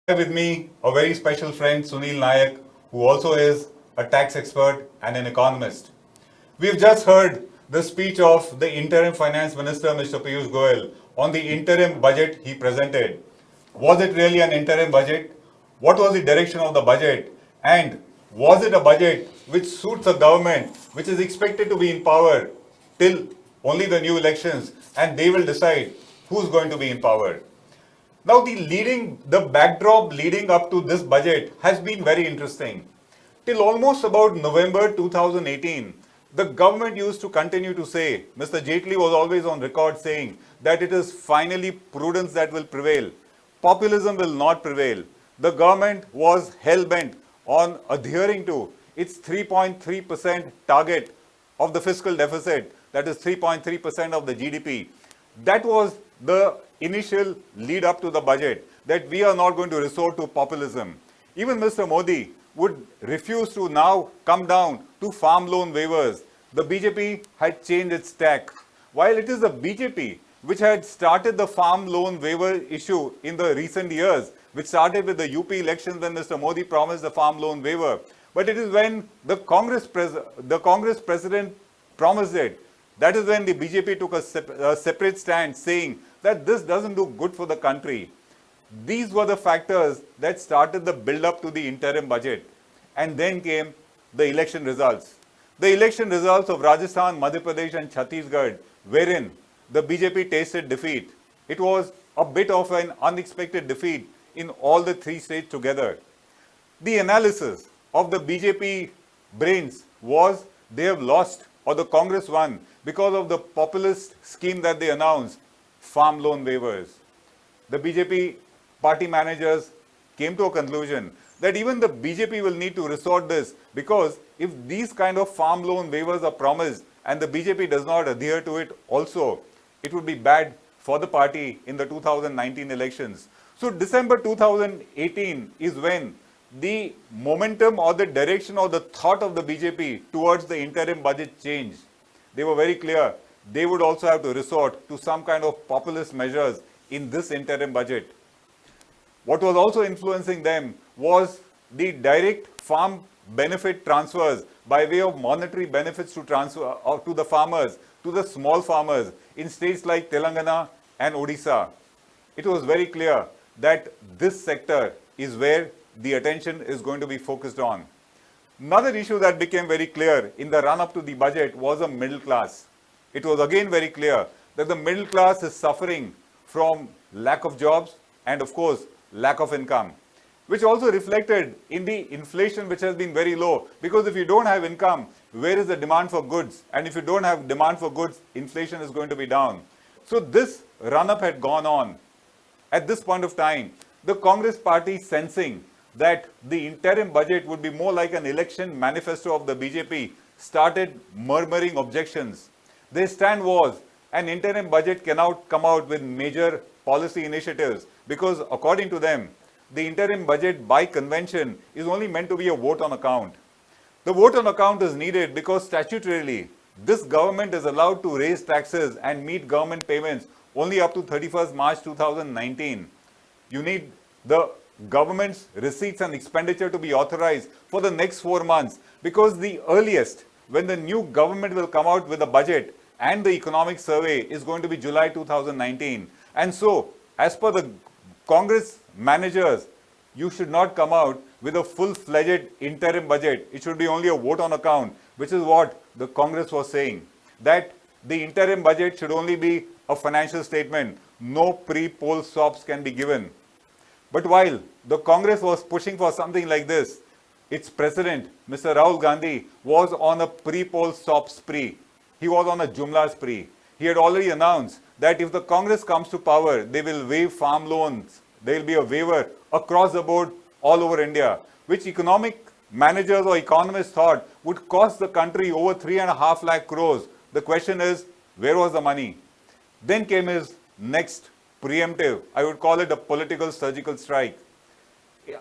With me a very special friend, Sunil Nayak, who also is a tax expert and an economist. We've just heard the speech of the interim finance minister, Mr. Piyush Goyal, on the interim budget he presented. Was it really an interim budget? What was the direction of the budget? And was it a budget which suits a government which is expected to be in power till only the new elections, and they will decide who's going to be in power? Now, the backdrop leading up to this budget has been very interesting. Till almost about November 2018, the government used to continue to say, Mr. Jaitley was always on record saying that it is finally prudence that will prevail. Populism will not prevail. The government was hell-bent on adhering to its 3.3% target of the fiscal deficit, that is 3.3% of the GDP. That was the initial lead up to the budget, that we are not going to resort to populism. Even Mr. Modi would refuse to now come down to farm loan waivers. The BJP had changed its tack. While it is the BJP which had started the farm loan waiver issue in the recent years, which started with the UP elections when Mr. Modi promised the farm loan waiver. But it is when the Congress president promised it, that is when the BJP took a separate stand saying that this doesn't do good for the country. These were the factors that started the build-up to the interim budget. And then came the election results. The election results of Rajasthan, Madhya Pradesh and Chhattisgarh, wherein the BJP tasted defeat. It was a bit of an unexpected defeat in all the three states together. The analysis of the BJP brains was they have lost, or the Congress won, because of the populist scheme that they announced, farm loan waivers. The BJP party managers came to a conclusion that even the BJP will need to resort this, because if these kind of farm loan waivers are promised and the BJP does not adhere to it also, it would be bad for the party in the 2019 elections. So December 2018 is when the momentum or the direction or the thought of the BJP towards the interim budget changed. They were very clear. They would also have to resort to some kind of populist measures in this interim budget. What was also influencing them was the direct farm benefit transfers by way of monetary benefits to transfer to the farmers, to the small farmers in states like Telangana and Odisha. It was very clear that this sector is where the attention is going to be focused on. Another issue that became very clear in the run-up to the budget was the middle class. It was again very clear that the middle class is suffering from lack of jobs and, of course, lack of income, which also reflected in the inflation, which has been very low. Because if you don't have income, where is the demand for goods? And if you don't have demand for goods, inflation is going to be down. So this run-up had gone on. At this point of time, the Congress party, sensing that the interim budget would be more like an election manifesto of the BJP, started murmuring objections. Their stand was an interim budget cannot come out with major policy initiatives, because according to them, the interim budget by convention is only meant to be a vote on account. The vote on account is needed because statutorily, this government is allowed to raise taxes and meet government payments only up to 31st March 2019. You need the government's receipts and expenditure to be authorized for the next 4 months, because the earliest when the new government will come out with a budget and the economic survey is going to be July 2019. And so, as per the Congress managers, you should not come out with a full-fledged interim budget. It should be only a vote on account, which is what the Congress was saying, that the interim budget should only be a financial statement. No pre-poll SOPs can be given. But while the Congress was pushing for something like this, its president, Mr. Rahul Gandhi, was on a pre-poll SOP spree. He was on a Jumla spree. He had already announced that if the Congress comes to power, they will waive farm loans. There will be a waiver across the board all over India, which economic managers or economists thought would cost the country over 3.5 lakh crores. The question is, where was the money? Then came his next preemptive, I would call it a political surgical strike.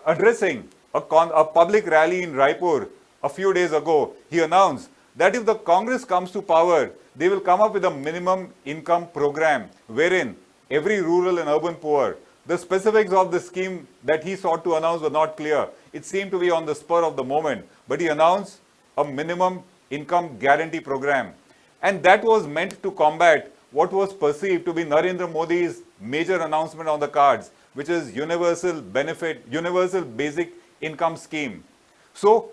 Addressing a public rally in Raipur a few days ago, he announced that if the Congress comes to power, they will come up with a minimum income program wherein every rural and urban poor, The specifics of the scheme that he sought to announce were not clear. It seemed to be on the spur of the moment, but he announced a minimum income guarantee program. And that was meant to combat what was perceived to be Narendra Modi's major announcement on the cards, which is universal basic income scheme. So,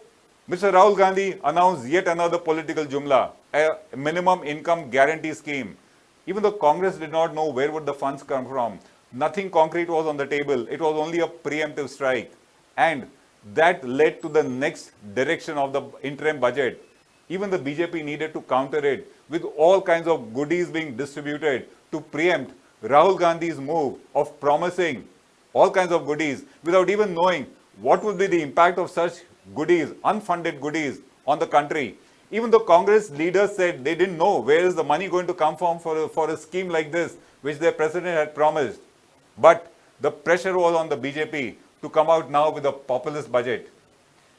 Mr. Rahul Gandhi announced yet another political jumla, a minimum income guarantee scheme. Even though Congress did not know where would the funds come from, nothing concrete was on the table. It was only a preemptive strike. And that led to the next direction of the interim budget. Even the BJP needed to counter it with all kinds of goodies being distributed to preempt Rahul Gandhi's move of promising all kinds of goodies without even knowing what would be the impact of such goodies, unfunded goodies on the country. Even though Congress leaders said they didn't know where is the money going to come from for a scheme like this, which their president had promised. But the pressure was on the BJP to come out now with a populist budget.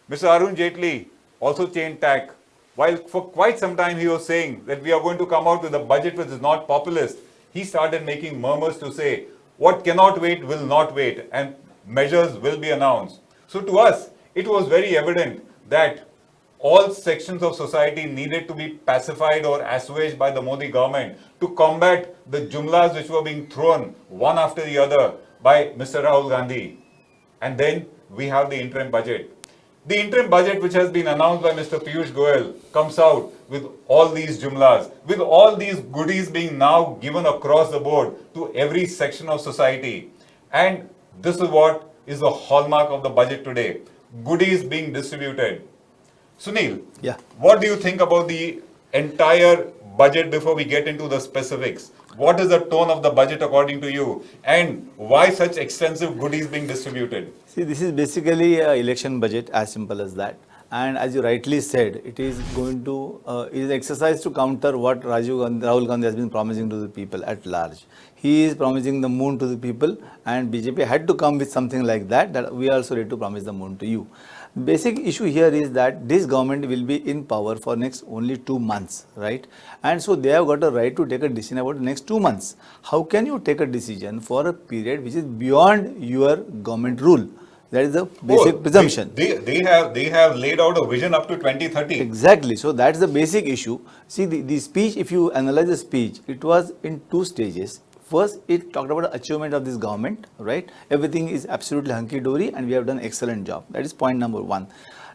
Mr. Arun Jaitley also changed tack. While for quite some time he was saying that we are going to come out with a budget which is not populist, he started making murmurs to say what cannot wait will not wait and measures will be announced. So to us, it was very evident that all sections of society needed to be pacified or assuaged by the Modi government to combat the jumlas which were being thrown one after the other by Mr. Rahul Gandhi. And then we have the interim budget. The interim budget which has been announced by Mr. Piyush Goyal comes out with all these jumlas, with all these goodies being now given across the board to every section of society. And this is what is the hallmark of the budget today. Goodies being distributed. Sunil, what do you think about the entire budget before we get into the specifics? What is the tone of the budget according to you? And why such extensive goodies being distributed? See, this is basically an election budget, as simple as that. And as you rightly said, it is going to, it is an exercise to counter what Rahul Gandhi has been promising to the people at large. He is promising the moon to the people, and BJP had to come with something like that, that we are also ready to promise the moon to you. The basic issue here is that this government will be in power for next only 2 months, right? And so they have got a right to take a decision about the next 2 months. How can you take a decision for a period which is beyond your government rule? That is the basic presumption. They have laid out a vision up to 2030. Exactly. So that's the basic issue. See, the speech, if you analyze the speech, it was in 2 stages. First, it talked about the achievement of this government, right? Everything is absolutely hunky-dory and we have done an excellent job. That is point number 1.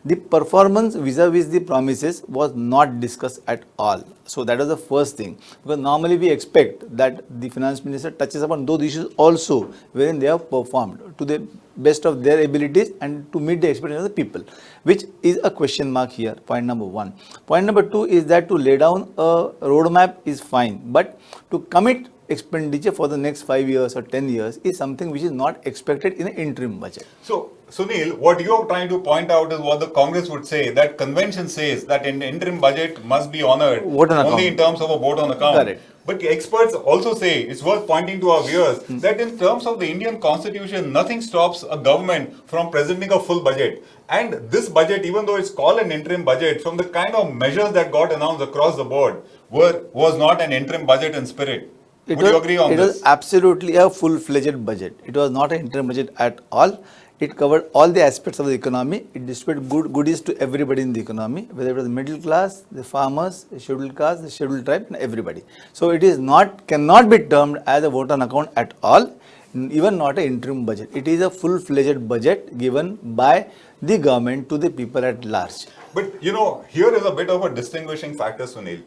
The performance vis-a-vis the promises was not discussed at all. So that was the first thing. Because normally we expect that the finance minister touches upon those issues also wherein they have performed to the best of their abilities and to meet the expectations of the people, which is a question mark here, point number 1. Point number 2 is that to lay down a roadmap is fine, but to commit expenditure for the next 5 years or 10 years is something which is not expected in an interim budget. So, Sunil, what you are trying to point out is what the Congress would say, that convention says that an interim budget must be honored only in terms of a vote on account. Correct. But experts also say, it's worth pointing to our viewers, that in terms of the Indian constitution, nothing stops a government from presenting a full budget. And this budget, even though it's called an interim budget, from the kind of measures that got announced across the board, was not an interim budget in spirit. Would you agree on this? It was absolutely a full-fledged budget. It was not an interim budget at all. It covered all the aspects of the economy. It distributed goodies to everybody in the economy, whether it was the middle class, the farmers, the scheduled caste, the scheduled tribe, and everybody. So it is cannot be termed as a vote on account at all, even not an interim budget. It is a full-fledged budget given by the government to the people at large. But you know, here is a bit of a distinguishing factor, Sunil.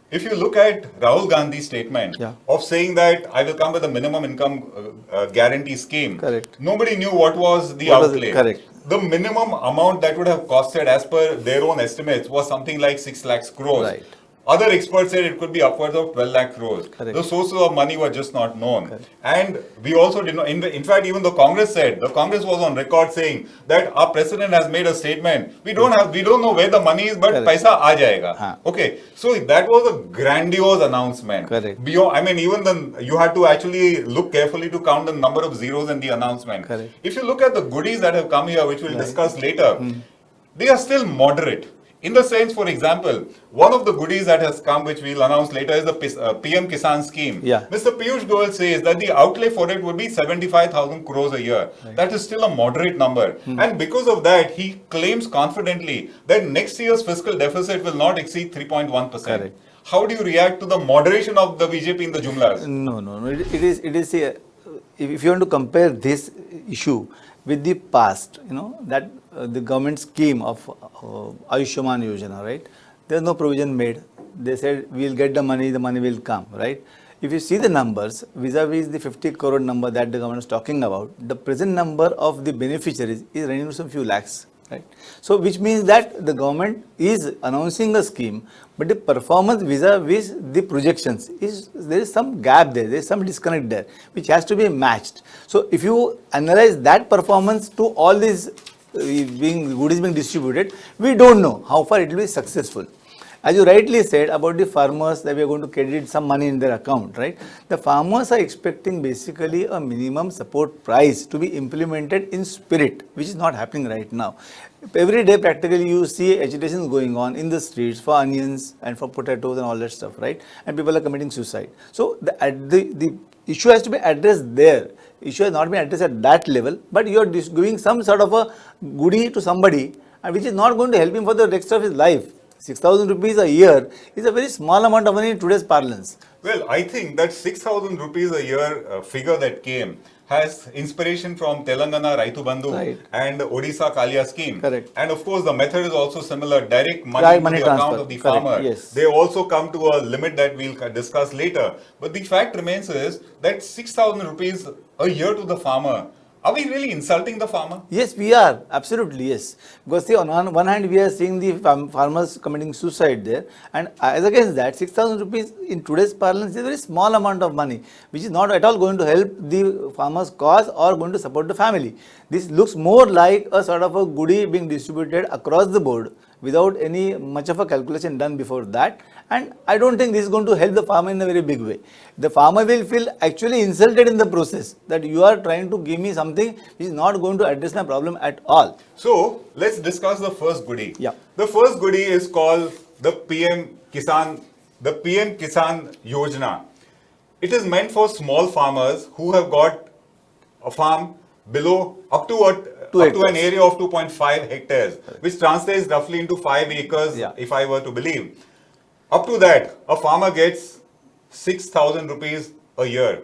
If you look at Rahul Gandhi's statement of saying that I will come with a minimum income guarantee scheme, nobody knew what was the outlay. The minimum amount that would have costed as per their own estimates was something like 6 lakhs crores. Other experts said it could be upwards of 12 lakh crores. The sources of money were just not known. And we also did not, in fact, even the Congress was on record saying that our president has made a statement. We don't know where the money is, but paisa aa jayega. Okay. So that was a grandiose announcement. Beyond, I mean, even then you had to actually look carefully to count the number of zeros in the announcement. If you look at the goodies that have come here, which we'll discuss later, they are still moderate. In the sense, for example, one of the goodies that has come, which we'll announce later, is the PM Kisan scheme. Yeah. Mr. Piyush Goyal says that the outlay for it would be 75,000 crores a year. That is still a moderate number. And because of that, he claims confidently that next year's fiscal deficit will not exceed 3.1%. Correct. How do you react to the moderation of the BJP in the jumlas? No. It is if you want to compare this issue with the past, that the government scheme of Ayushman Yojana, right? There's no provision made. They said we'll get the money will come, right? If you see the numbers vis-a-vis the 50 crore number that the government is talking about, the present number of the beneficiaries is running to some few lakhs. Right. So, which means that the government is announcing a scheme, but the performance vis-a-vis the projections there is some gap there is some disconnect there, which has to be matched. So, if you analyze that performance to all these goodies being distributed, we don't know how far it will be successful. As you rightly said about the farmers, that we are going to credit some money in their account, right? The farmers are expecting basically a minimum support price to be implemented in spirit, which is not happening right now. Every day practically you see agitations going on in the streets for onions and for potatoes and all that stuff, right? And people are committing suicide. So the issue has to be addressed there. Issue has not been addressed at that level, but you are giving some sort of a goodie to somebody, and which is not going to help him for the rest of his life. 6,000 rupees a year is a very small amount of money in today's parlance. Well, I think that 6,000 rupees a year figure that came has inspiration from Telangana Raitu Bandhu Right. and Odisha Kalia scheme. Correct. And of course, the method is also similar. Direct money to the account transfer. of the Correct. farmer. Yes. They also come to a limit that we'll discuss later. But the fact remains is that 6,000 rupees a year to the farmer. Are we really insulting the farmer? Yes, we are. Absolutely, yes. Because see, on one hand, we are seeing the farmers committing suicide there. And as against that, 6,000 rupees in today's parlance is a very small amount of money, which is not at all going to help the farmer's cause or going to support the family. This looks more like a sort of a goodie being distributed across the board without any much of a calculation done before that. And I don't think this is going to help the farmer in a very big way. The farmer will feel actually insulted in the process that you are trying to give me something which is not going to address my problem at all. So let's discuss the first goodie. Yeah. The first goodie is called the PM Kisan Yojana. It is meant for small farmers who have got a farm below up to an area of 2.5 hectares, which translates roughly into 5 acres, if I were to believe. Up to that, a farmer gets 6,000 rupees a year.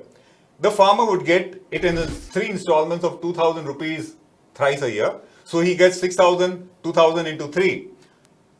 The farmer would get it in 3 installments of 2,000 rupees thrice a year. So he gets 6,000, 2,000 into 3.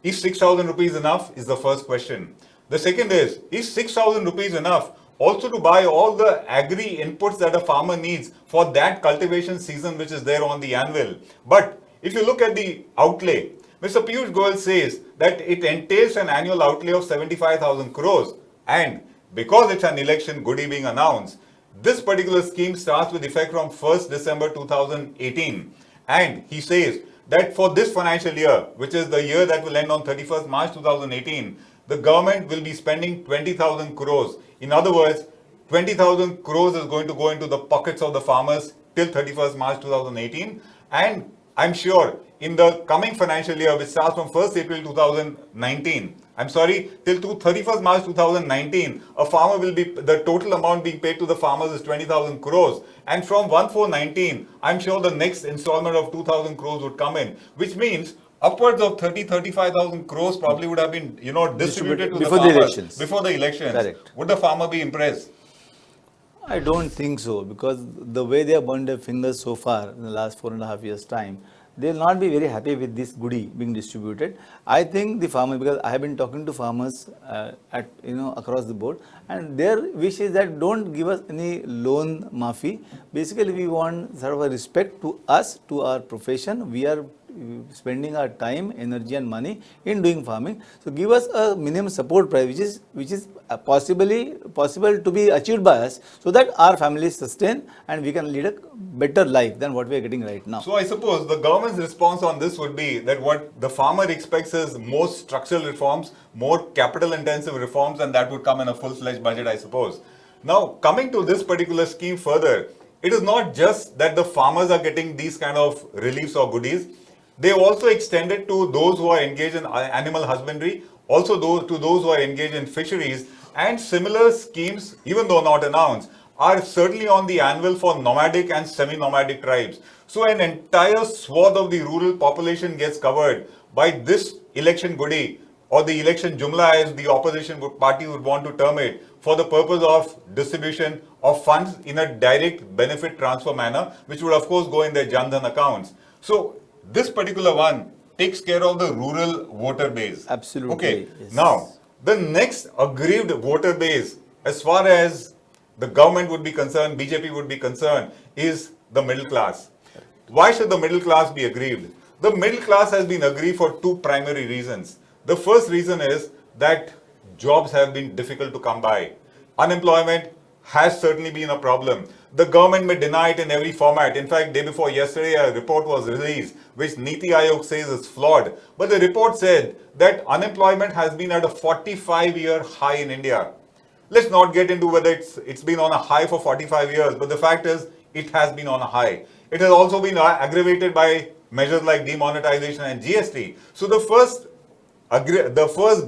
Is 6,000 rupees enough is the first question. The second is 6,000 rupees enough also to buy all the agri inputs that a farmer needs for that cultivation season which is there on the anvil? But if you look at the outlay, Mr. Piyush Goyal says that it entails an annual outlay of 75,000 crores. And because it's an election goodie being announced, this particular scheme starts with effect from 1st December 2018. And he says that for this financial year, which is the year that will end on 31st March 2018, the government will be spending 20,000 crores. In other words, 20,000 crores is going to go into the pockets of the farmers till 31st March 2018. And I'm sure in the coming financial year, which starts from 1st April 2019, till 31st March 2019, a farmer will be, the total amount being paid to the farmers is 20,000 crores. And from 1/4/19, I'm sure the next installment of 2,000 crores would come in, which means upwards of 35,000 crores probably would have been, distributed to before the farmers elections. before the elections. Correct. Would the farmer be impressed? I don't think so, because the way they have burned their fingers so far in the last 4.5 years' time, they will not be very happy with this goodie being distributed. I think the farmer, because I have been talking to farmers across the board, and their wish is that don't give us any loan mafi. Basically, we want sort of a respect to us, to our profession. We are spending our time, energy and money in doing farming. So give us a minimum support price which is possible to be achieved by us, so that our families sustain and we can lead a better life than what we are getting right now. So I suppose the government's response on this would be that what the farmer expects is more structural reforms, more capital intensive reforms, and that would come in a full-fledged budget, I suppose. Now, coming to this particular scheme further, it is not just that the farmers are getting these kind of reliefs or goodies. They also extended to those who are engaged in animal husbandry, also to those who are engaged in fisheries, and similar schemes, even though not announced, are certainly on the anvil for nomadic and semi-nomadic tribes. So an entire swath of the rural population gets covered by this election goodie, or the election jumla as the opposition party would want to term it, for the purpose of distribution of funds in a direct benefit transfer manner, which would of course go in their Jan Dhan accounts. So this particular one takes care of the rural voter base. Absolutely. Okay. Yes. Now, the next aggrieved voter base, as far as the government would be concerned, BJP would be concerned, is the middle class. Why should the middle class be aggrieved? The middle class has been aggrieved for two primary reasons. The first reason is that jobs have been difficult to come by. Unemployment has certainly been a problem. The government may deny it in every format. In fact, day before yesterday, a report was released which Niti Aayog says is flawed. But the report said that unemployment has been at a 45-year high in India. Let's not get into whether it's been on a high for 45 years, but the fact is it has been on a high. It has also been aggravated by measures like demonetization and GST. So the first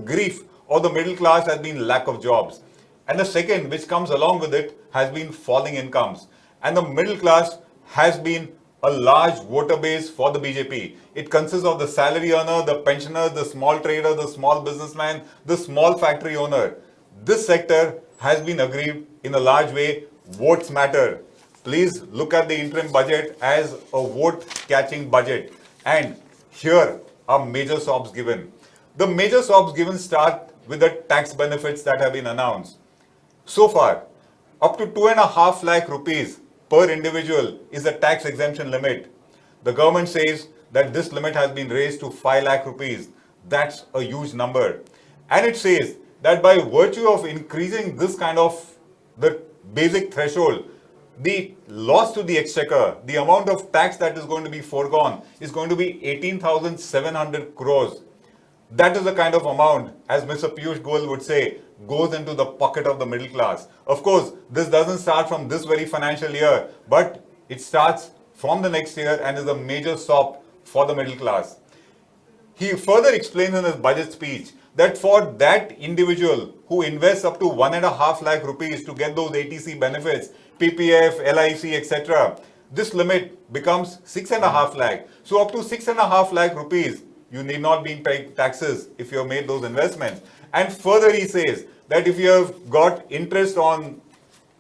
grief of the middle class has been lack of jobs. And the second, which comes along with it, has been falling incomes. And the middle class has been a large voter base for the BJP. It consists of the salary earner, the pensioner, the small trader, the small businessman, the small factory owner. This sector has been aggrieved in a large way. Votes matter. Please look at the interim budget as a vote-catching budget. And here are major sobs given. The major sobs given start with the tax benefits that have been announced. So far, up to 2.5 lakh rupees per individual is the tax exemption limit. The government says that this limit has been raised to 5 lakh rupees. That's a huge number. And it says that by virtue of increasing this kind of the basic threshold, the loss to the exchequer, the amount of tax that is going to be foregone is going to be 18,700 crores. That is the kind of amount, as Mr. Piyush Goyal would say, goes into the pocket of the middle class. Of course, this doesn't start from this very financial year, but it starts from the next year and is a major sop for the middle class. He further explains in his budget speech that for that individual who invests up to 1.5 lakh rupees to get those ATC benefits, PPF, LIC, etc., this limit becomes 6.5 lakh. So up to 6.5 lakh rupees, you need not be paying taxes if you have made those investments. And further he says that if you have got interest on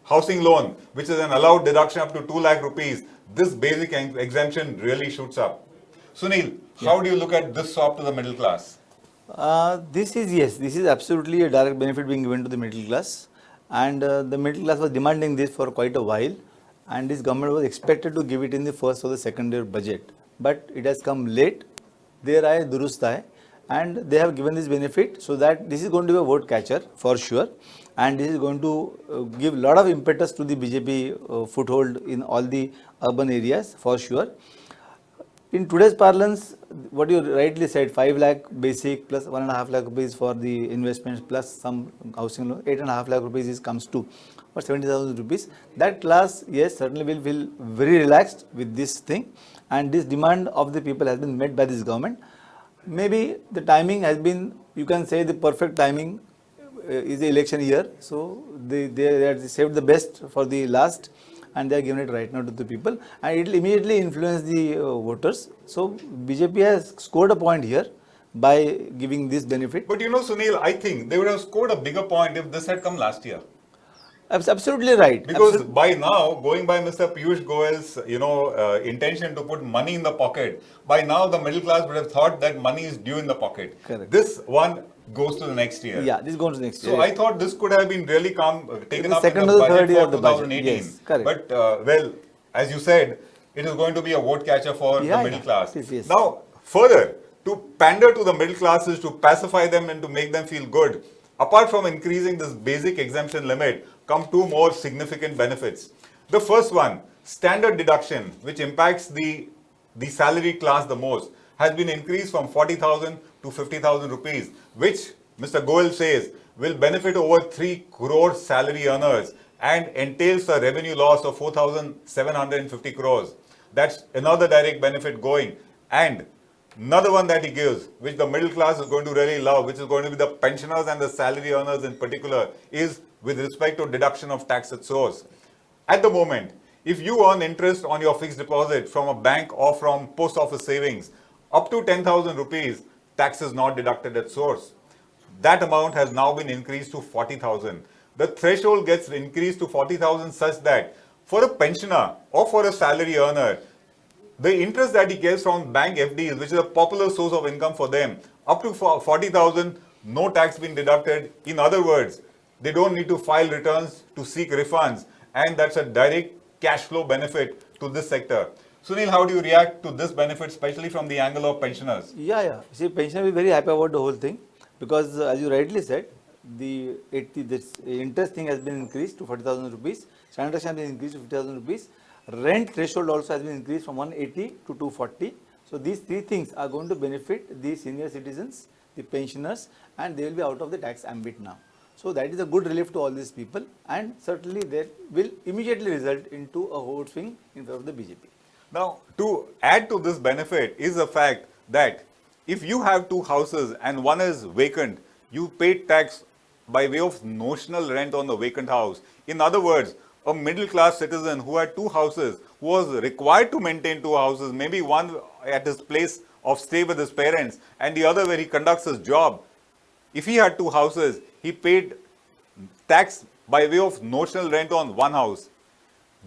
housing loan, which is an allowed deduction up to 2 lakh rupees, this basic exemption really shoots up. Sunil, how do you look at this sop to the middle class? This is absolutely a direct benefit being given to the middle class, and the middle class was demanding this for quite a while, and this government was expected to give it in the first or the second year budget, but it has come late. There aaye durust aaye, and they have given this benefit so that this is going to be a vote catcher for sure, and this is going to give a lot of impetus to the BJP foothold in all the urban areas for sure. In today's parlance, what you rightly said, 5 lakh basic plus 1.5 lakh rupees for the investments plus some housing loan, 8.5 lakh rupees comes to or 70,000 rupees. That class, yes, certainly will feel very relaxed with this thing, and this demand of the people has been met by this government. Maybe the timing has been, you can say, the perfect timing is the election year, so they have saved the best for the last, and they are giving it right now to the people, and it will immediately influence the voters. So BJP has scored a point here by giving this benefit. But you know, Sunil, I think they would have scored a bigger point if this had come last year. Absolutely right. Because by now, going by Mr. Piyush Goyal's, intention to put money in the pocket, by now the middle class would have thought that money is due in the pocket. Correct. This one goes to the next year. Yeah, this goes to next year. So I thought this could have been really taken up second in or the the third budget year for of the budget. 2018. Yes, correct. But well, as you said, it is going to be a vote catcher for the middle class. Yes. Now, further, to pander to the middle classes, to pacify them and to make them feel good, apart from increasing this basic exemption limit, come two more significant benefits. The first one, standard deduction, which impacts the salary class the most, has been increased from 40,000 to 50,000 rupees, which Mr. Goyal says will benefit over 3 crore salary earners and entails a revenue loss of 4,750 crores. That's another direct benefit going. And Another one that he gives, which the middle class is going to really love, which is going to be the pensioners and the salary earners in particular, is with respect to deduction of tax at source. At the moment, if you earn interest on your fixed deposit from a bank or from post office savings, up to 10,000 rupees, tax is not deducted at source. That amount has now been increased to 40,000. The threshold gets increased to 40,000 such that for a pensioner or for a salary earner, the interest that he gets from bank FDs, which is a popular source of income for them, up to 40,000, no tax being deducted. In other words, they don't need to file returns to seek refunds, and that's a direct cash flow benefit to this sector. Sunil, how do you react to this benefit, especially from the angle of pensioners? Yeah. See, pensioner will be very happy about the whole thing because, as you rightly said, this interest thing has been increased to 40,000 rupees. Standard has been increased to 50,000 rupees. Rent threshold also has been increased from 180 to 240. So these three things are going to benefit the senior citizens, the pensioners, and they will be out of the tax ambit now. So that is a good relief to all these people, and certainly that will immediately result into a vote swing in favor of the BJP. Now, to add to this benefit is the fact that if you have two houses and one is vacant, you pay tax by way of notional rent on the vacant house. In other words, a middle class citizen who had two houses, who was required to maintain two houses, maybe one at his place of stay with his parents and the other where he conducts his job. If he had two houses, he paid tax by way of notional rent on one house.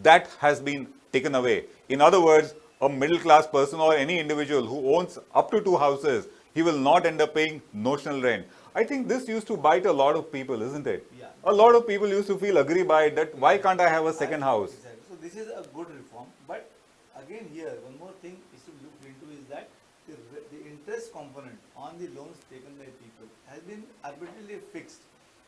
That has been taken away. In other words, a middle class person or any individual who owns up to two houses, he will not end up paying notional rent. I think this used to bite a lot of people, isn't it? Yeah. A lot of people used to feel aggrieved by it that why can't I have a second house? Exactly. So this is a good reform, but again here one more thing is to look into is that the interest component on the loans taken by people has been arbitrarily fixed.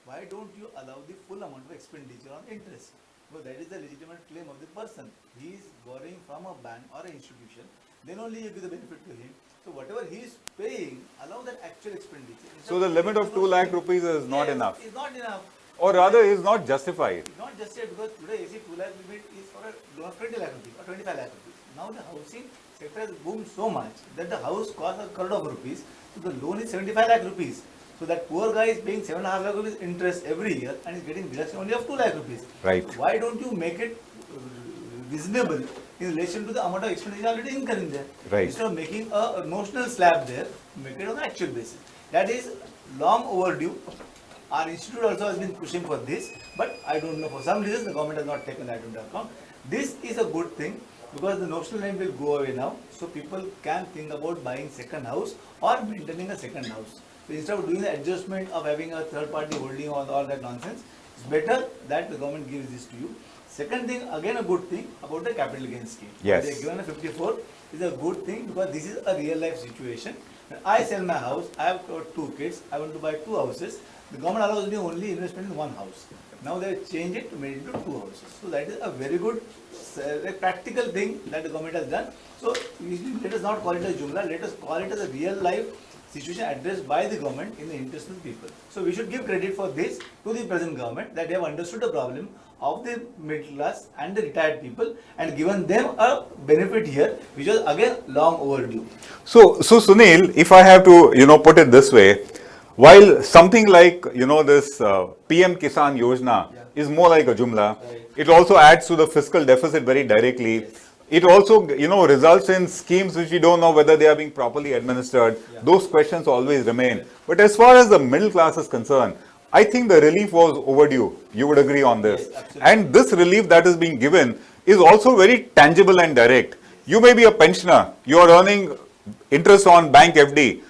Why don't you allow the full amount of expenditure on interest? Well, that is the legitimate claim of the person. He is borrowing from a bank or an institution, then only you give the benefit to him. So whatever he is paying, allow that actual expenditure. So the limit of 2 lakh rupees is not enough. Is not enough. Or rather is not justified. It's not just yet because today you see 2 lakh limit is for a loan of 20 lakh rupees or 25 lakh rupees. Now the housing sector has boomed so much that the house costs a crore of rupees, so the loan is 75 lakh rupees. So that poor guy is paying 7.5 lakh rupees interest every year and is getting deduction only of 2 lakh rupees. Right. Why don't you make it reasonable in relation to the amount of expenditure already incurring there? Right. Instead of making a notional slab there, make it on an actual basis. That is long overdue. Our institute also has been pushing for this, but I don't know, for some reason the government has not taken that into account. This is a good thing because the notional rent will go away now, so people can think about buying second house or maintaining a second house. So instead of doing the adjustment of having a third party holding all that nonsense, it's better that the government gives this to you. Second thing, again a good thing about the capital gain scheme. Yes. They are given a 54 is a good thing because this is a real life situation. When I sell my house, I have got 2 kids, I want to buy 2 houses. The government allows me only investment in 1 house. Now they have changed it to make it into 2 houses. So that is a very good practical thing that the government has done. So let us not call it a jumla, let us call it as a real life situation addressed by the government in the interest of the people. So we should give credit for this to the present government that they have understood the problem of the middle class and the retired people and given them a benefit here which was again long overdue. So Sunil, if I have to, put it this way, while something like, this PM Kisan Yojana is more like a jumla, it also adds to the fiscal deficit very directly. It also, results in schemes which we don't know whether they are being properly administered. Those questions always remain. But as far as the middle class is concerned, I think the relief was overdue. You would agree on this. And this relief that is being given is also very tangible and direct. You may be a pensioner. You are earning interest on bank FD.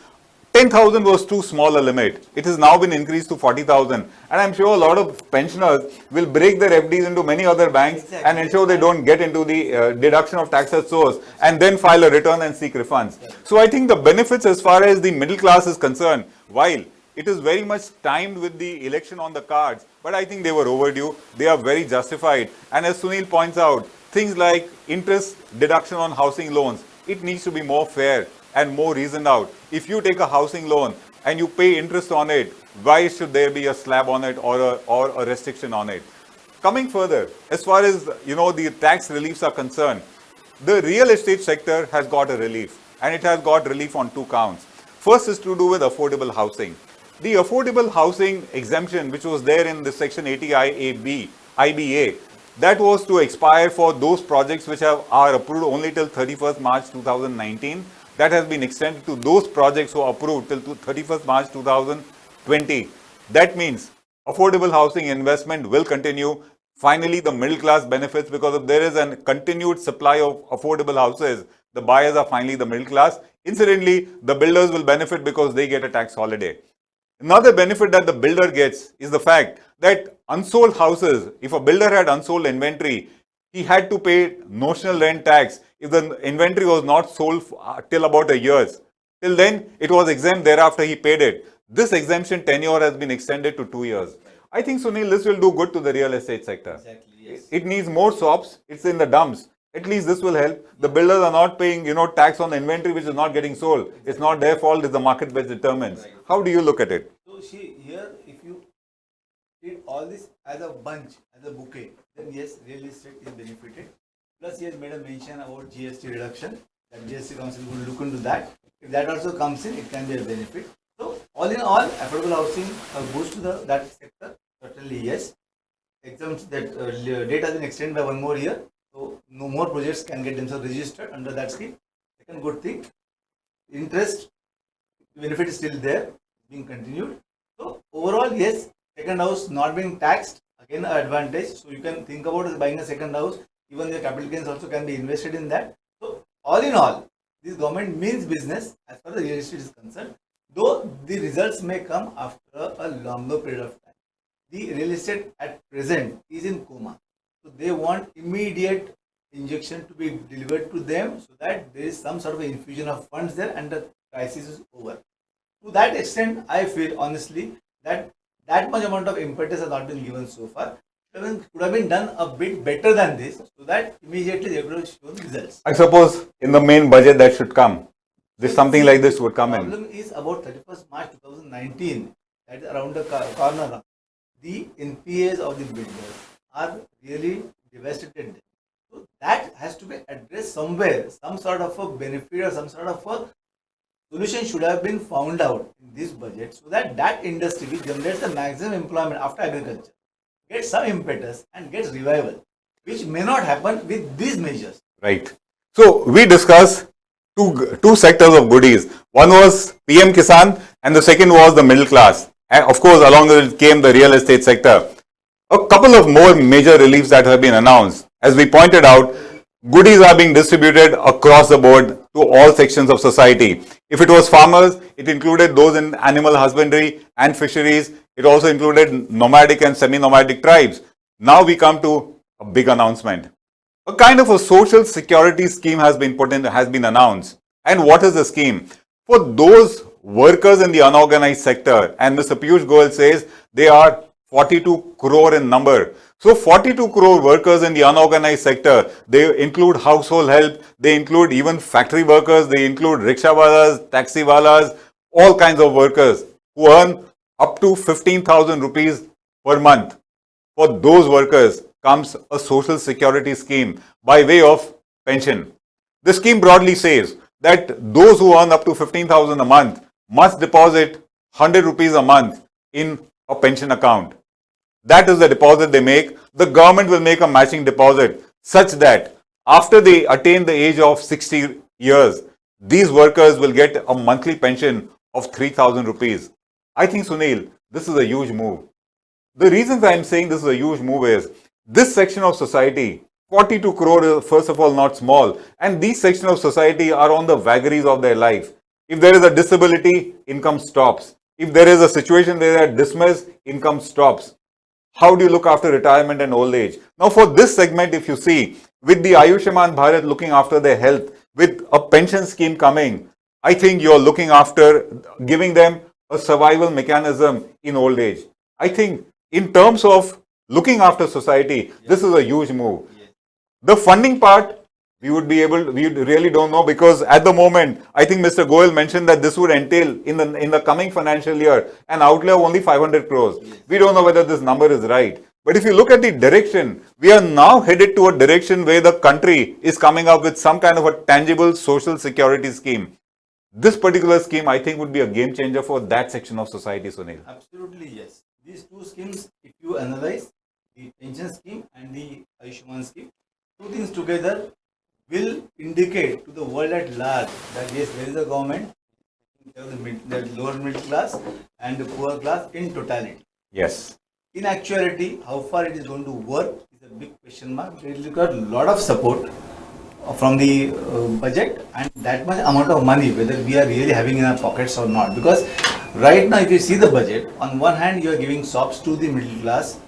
10,000 was too small a limit. It has now been increased to 40,000. And I'm sure a lot of pensioners will break their FDs into many other banks and ensure they don't get into the deduction of tax at source and then file a return and seek refunds. So I think the benefits as far as the middle class is concerned, while it is very much timed with the election on the cards, but I think they were overdue. They are very justified. And as Sunil points out, things like interest deduction on housing loans, it needs to be more fair and more reasoned out. If you take a housing loan and you pay interest on it, why should there be a slab on it or a restriction on it? Coming further, as far as the tax reliefs are concerned, the real estate sector has got a relief. and it has got relief on two counts. First is to do with affordable housing. The affordable housing exemption, which was there in the section 80 IBA, that was to expire for those projects which are approved only till 31st March 2019. That has been extended to those projects who are approved till 31st March 2020. That means affordable housing investment will continue. Finally, the middle class benefits, because if there is a continued supply of affordable houses, the buyers are finally the middle class. Incidentally, the builders will benefit because they get a tax holiday. Another benefit that the builder gets is the fact that unsold houses, if a builder had unsold inventory, he had to pay notional rent tax if the inventory was not sold till about a year. Till then, it was exempt. Thereafter, he paid it. This exemption tenure has been extended to 2 years. I think, Sunil, this will do good to the real estate sector. Exactly, yes. It needs more shops. It's in the dumps. At least this will help. The builders are not paying, tax on the inventory which is not getting sold. It's not their fault. It's the market which determines. Right. How do you look at it? So see here, if you treat all this as a bunch, as a bouquet, then yes, real estate is benefited. Plus he has made a mention about GST reduction. That GST council will look into that. If that also comes in, it can be a benefit. So all in all, affordable housing boost to that sector. Certainly yes. Exempts that date has been extended by 1 more year. So no more projects can get themselves registered under that scheme. Second good thing, interest benefit is still there, being continued. So overall, yes, second house not being taxed, again an advantage. So you can think about buying a second house. Even the capital gains also can be invested in that. So all in all, this government means business as far as the real estate is concerned. Though the results may come after a longer period of time. The real estate at present is in coma. So they want immediate injection to be delivered to them so that there is some sort of infusion of funds there and the crisis is over. To that extent, I feel honestly that much amount of impetus has not been given so far. Could have been done a bit better than this so that immediately they would have shown results. I suppose in the main budget that should come, something like this would come in. The problem is about 31st March 2019, that is around the corner. The NPAs of the builders are really devastated. So that has to be addressed somewhere. Some sort of a benefit or some sort of a solution should have been found out in this budget so that that industry which generates the maximum employment after agriculture gets some impetus and gets revival, which may not happen with these measures. Right. So we discussed two sectors of goodies. One was PM Kisan and the second was the middle class. And of course, along with it came the real estate sector. A couple of more major reliefs that have been announced. As we pointed out, goodies are being distributed across the board to all sections of society. If it was farmers, it included those in animal husbandry and fisheries. It also included nomadic and semi-nomadic tribes. Now we come to a big announcement. A kind of a social security scheme has been announced. And what is the scheme? For those workers in the unorganized sector, and Mr. Piyush Goyal says they are 42 crore in number. So 42 crore workers in the unorganized sector, they include household help, they include even factory workers, they include rickshawalas, taxiwalas, all kinds of workers who earn up to 15,000 rupees per month. For those workers comes a social security scheme by way of pension. The scheme broadly says that those who earn up to 15,000 a month must deposit 100 rupees a month in a pension account. That is the deposit they make. The government will make a matching deposit such that after they attain the age of 60 years, these workers will get a monthly pension of 3,000 rupees. I think, Sunil, this is a huge move. The reasons I am saying this is a huge move is this section of society, 42 crore is first of all not small, and these section of society are on the vagaries of their life. If there is a disability, income stops. If there is a situation where they are dismissed, income stops. How do you look after retirement and old age? Now for this segment, if you see, with the Ayushman Bharat looking after their health, with a pension scheme coming, I think you're looking after giving them a survival mechanism in old age. I think in terms of looking after society, this is a huge move. The funding part, we really don't know, because at the moment, I think Mr. Goyal mentioned that this would entail in the coming financial year an outlay of only 500 crores. We don't know whether this number is right. But if you look at the direction, we are now headed to a direction where the country is coming up with some kind of a tangible social security scheme. This particular scheme, I think, would be a game changer for that section of society, Sunil. Absolutely, yes. These two schemes, if you analyze the pension scheme and the Ayushman scheme, two things together will indicate to the world at large that yes, there is a government, the lower middle class and the poor class in totality. Yes. In actuality, how far it is going to work is a big question mark. It will require a lot of support from the budget and that much amount of money, whether we are really having in our pockets or not. Because right now, if you see the budget, on one hand, you are giving sops to the middle class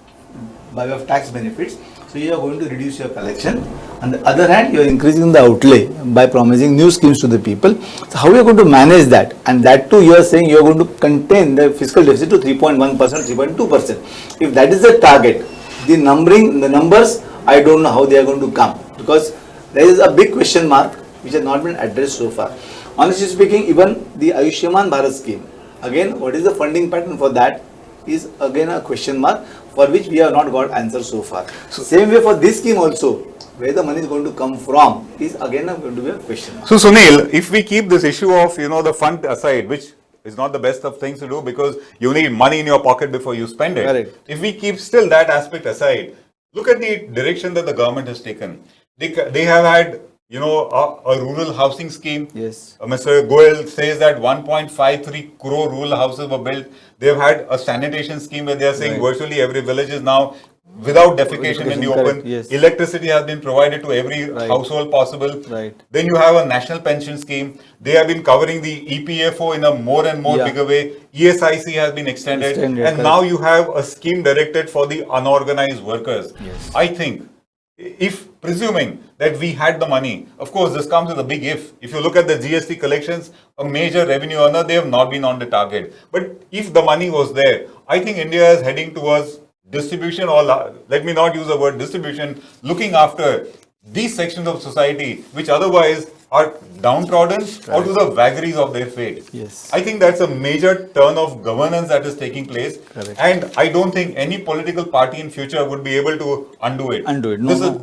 by way of tax benefits. So you are going to reduce your collection. On the other hand, you are increasing the outlay by promising new schemes to the people. So how you are going to manage that? And that too, you are saying you are going to contain the fiscal deficit to 3.1%, 3.2%. If that is the target, the numbers, I don't know how they are going to come, because there is a big question mark which has not been addressed so far. Honestly speaking, even the Ayushman Bharat scheme, again, what is the funding pattern for that is again a question mark for which we have not got answer so far. So same way for this scheme also, where the money is going to come from is again going to be a question mark. So Sunil, if we keep this issue of, the fund aside, which is not the best of things to do because you need money in your pocket before you spend it. Correct. If we keep still that aspect aside, look at the direction that the government has taken. They have had, a rural housing scheme. Yes. Mr. Goel says that 1.53 crore rural houses were built. They've had a sanitation scheme where they are saying virtually every village is now without defecation in the open. Correct, yes. Electricity has been provided to every household possible. Right. Then you have a national pension scheme. They have been covering the EPFO in a more and more bigger way. ESIC has been extended and correct. now you have a scheme directed for the unorganized workers. Yes. I think, if presuming that we had the money, of course this comes with a big if. If you look at the GST collections, a major revenue earner, they have not been on the target. But if the money was there, I think India is heading towards distribution, or let me not use the word distribution, looking after these sections of society which otherwise are downtrodden or to the vagaries of their fate. Yes. I think that's a major turn of governance that is taking place. Correct. And I don't think any political party in future would be able to undo it.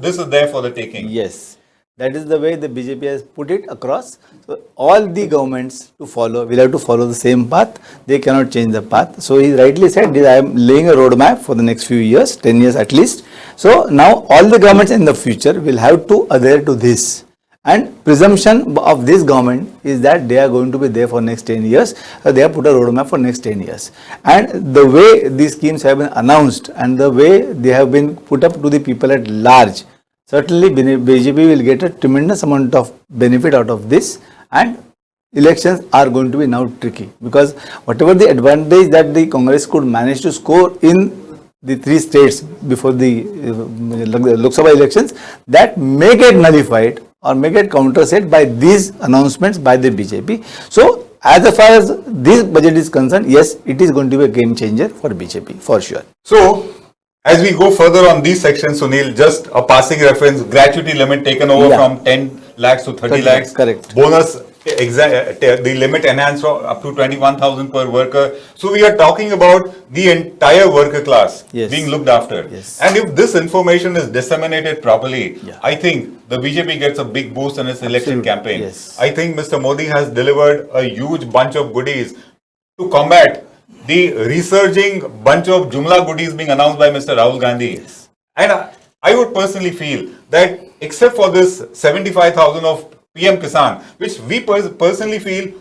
This is there for the taking. Yes. That is the way the BJP has put it across. So all the governments to follow will have to follow the same path. They cannot change the path. So he rightly said, I am laying a roadmap for the next few years, 10 years at least. So now all the governments in the future will have to adhere to this. And presumption of this government is that they are going to be there for next 10 years. They have put a roadmap for next 10 years. And the way these schemes have been announced and the way they have been put up to the people at large, certainly BJP will get a tremendous amount of benefit out of this, and elections are going to be now tricky because whatever the advantage that the Congress could manage to score in the 3 states before the Lok Sabha elections, that may get nullified or may get counterset by these announcements by the BJP. So as far as this budget is concerned, yes, it is going to be a game changer for BJP for sure. So as we go further on these sections, Sunil, just a passing reference, gratuity limit taken over from 10 lakhs to 30 lakhs. Correct. Bonus, the limit enhanced up to 21,000 per worker. So we are talking about the entire worker class being looked after. Yes. And if this information is disseminated properly, I think the BJP gets a big boost in its election campaign. Yes. I think Mr. Modi has delivered a huge bunch of goodies to combat the resurging bunch of Jumla goodies being announced by Mr. Rahul Gandhi. Yes. And I would personally feel that except for this 75,000 of PM Kisan, which we personally feel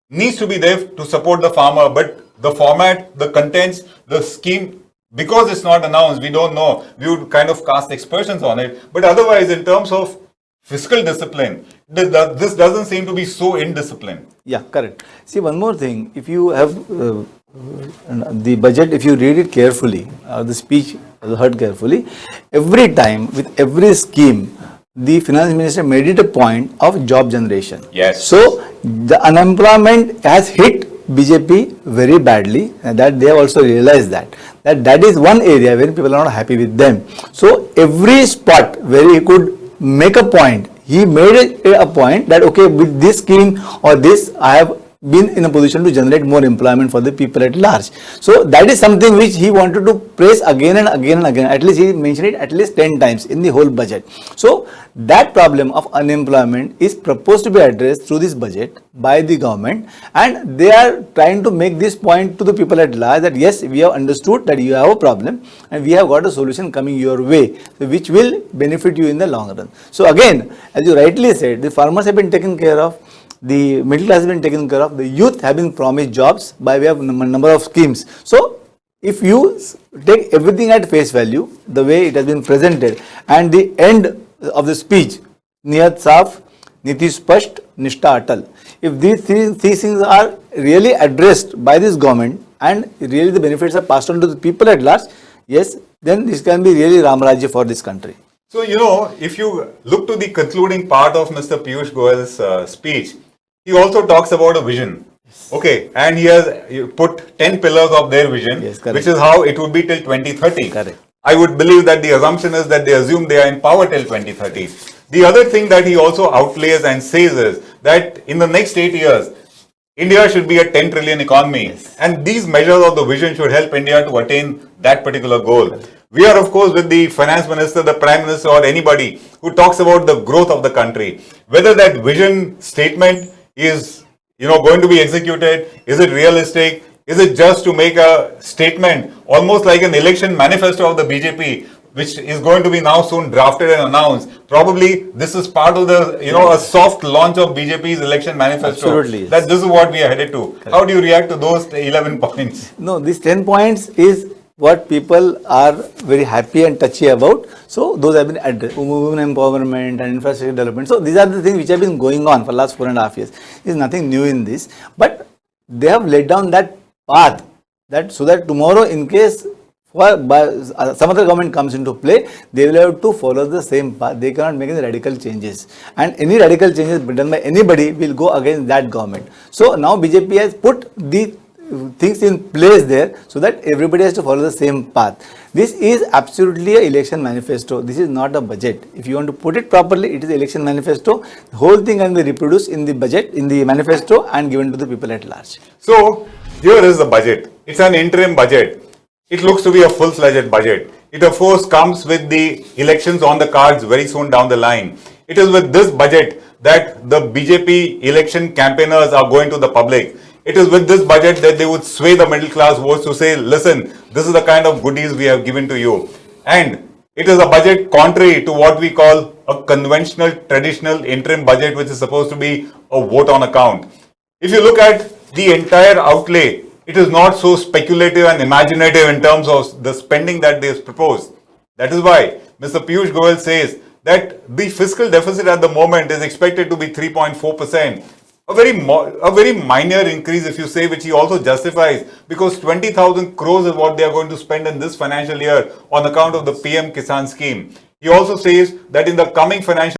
needs to be there to support the farmer, but the format, the contents, the scheme, because it's not announced, we don't know. We would kind of cast aspersions on it. But otherwise, in terms of fiscal discipline, this doesn't seem to be so indisciplined. Yeah, correct. See, one more thing. If you have the budget, if you read it carefully, the speech heard carefully, every time with every scheme, the finance minister made it a point of job generation. Yes. So the unemployment has hit BJP very badly, and that they have also realized that is one area where people are not happy with them. So every spot where he could make a point, he made it a point that okay, with this scheme or this, I have been in a position to generate more employment for the people at large. So that is something which he wanted to praise again and again and again. At least he mentioned it at least 10 times in the whole budget. So that problem of unemployment is proposed to be addressed through this budget by the government, and they are trying to make this point to the people at large that yes, we have understood that you have a problem and we have got a solution coming your way, which will benefit you in the long run. So again, as you rightly said, the farmers have been taken care of, the middle class has been taken care of, the youth have been promised jobs by way of number of schemes. So if you take everything at face value, the way it has been presented, and the end of the speech, Niyat Saaf, Niti Spasht, Nishtha Atal, if these things are really addressed by this government and really the benefits are passed on to the people at large, yes, then this can be really Ramrajya for this country. So, if you look to the concluding part of Mr. Piyush Goyal's speech, he also talks about a vision. Okay, and he has put 10 pillars of their vision, Yes, correct. which is how it would be till 2030. Correct. I would believe that the assumption is that they assume they are in power till 2030. The other thing that he also outlays and says is that in the next 8 years, India should be a 10 trillion economy, Yes. and these measures of the vision should help India to attain that particular goal. We are, of course, with the finance minister, the prime minister, or anybody who talks about the growth of the country. Whether that vision statement is, going to be executed, is it realistic? Is it just to make a statement, almost like an election manifesto of the BJP, which is going to be now soon drafted and announced? Probably this is part of the, a soft launch of BJP's election manifesto. Absolutely, yes. That this is what we are headed to. Correct. How do you react to those 11 points? No, these 10 points is what people are very happy and touchy about. So those have been addressed. Women empowerment and infrastructure development. So these are the things which have been going on for the last 4.5 years. There is nothing new in this. But they have laid down that path so that tomorrow, in case some other government comes into play, they will have to follow the same path. They cannot make any radical changes. And any radical changes done by anybody will go against that government. So now BJP has put the things in place there so that everybody has to follow the same path. This is absolutely an election manifesto. This is not a budget. If you want to put it properly, it is election manifesto. The whole thing can be reproduced in the budget, in the manifesto, and given to the people at large. So here is the budget. It's an interim budget. It looks to be a full-fledged budget. It of course comes with the elections on the cards very soon down the line. It is with this budget that the BJP election campaigners are going to the public. It is with this budget that they would sway the middle class votes to say, listen, this is the kind of goodies we have given to you. And it is a budget contrary to what we call a conventional, traditional interim budget, which is supposed to be a vote on account. If you look at the entire outlay, it is not so speculative and imaginative in terms of the spending that they have proposed. That is why Mr. Piyush Goyal says that the fiscal deficit at the moment is expected to be 3.4%. A very minor increase, if you say, which he also justifies, because 20,000 crores is what they are going to spend in this financial year on account of the PM Kisan scheme. He also says that in the coming financial